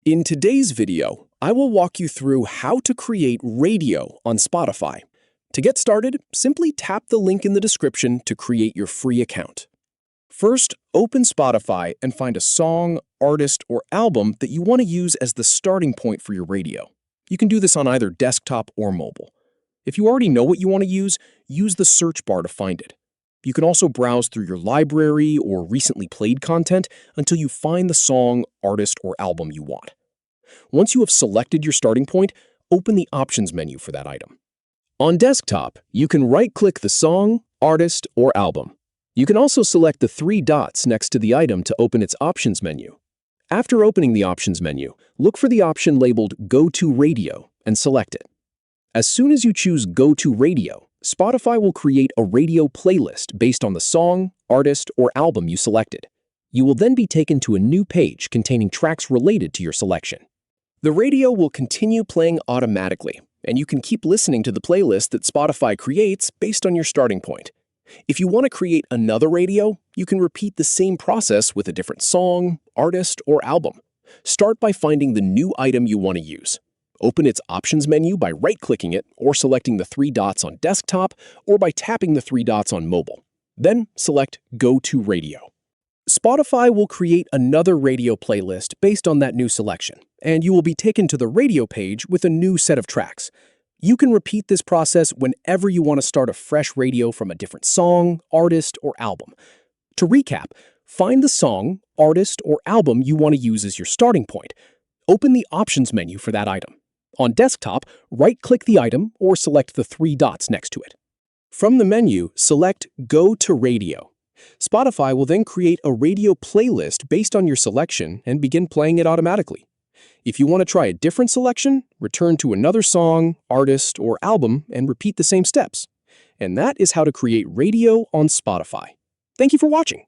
In today's video, I will walk you through how to create radio on Spotify. To get started, simply tap the link in the description to create your free account. First, open Spotify and find a song, artist, or album that you want to use as the starting point for your radio. You can do this on either desktop or mobile. If you already know what you want to use the search bar to find it. You can also browse through your library or recently played content until you find the song, artist, or album you want. Once you have selected your starting point, open the options menu for that item. On desktop, you can right-click the song, artist, or album. You can also select the three dots next to the item to open its options menu. After opening the options menu, look for the option labeled Go to Radio and select it. As soon as you choose Go to Radio, Spotify will create a radio playlist based on the song, artist, or album you selected. You will then be taken to a new page containing tracks related to your selection. The radio will continue playing automatically, and you can keep listening to the playlist that Spotify creates based on your starting point. If you want to create another radio, you can repeat the same process with a different song, artist, or album. Start by finding the new item you want to use. Open its options menu by right-clicking it or selecting the three dots on desktop or by tapping the three dots on mobile. Then select Go to Radio. Spotify will create another radio playlist based on that new selection, and you will be taken to the radio page with a new set of tracks. You can repeat this process whenever you want to start a fresh radio from a different song, artist, or album. To recap, find the song, artist, or album you want to use as your starting point. Open the options menu for that item. On desktop, right-click the item or select the three dots next to it. From the menu, select Go to Radio. Spotify will then create a radio playlist based on your selection and begin playing it automatically. If you want to try a different selection, return to another song, artist, or album and repeat the same steps. And that is how to create radio on Spotify. Thank you for watching.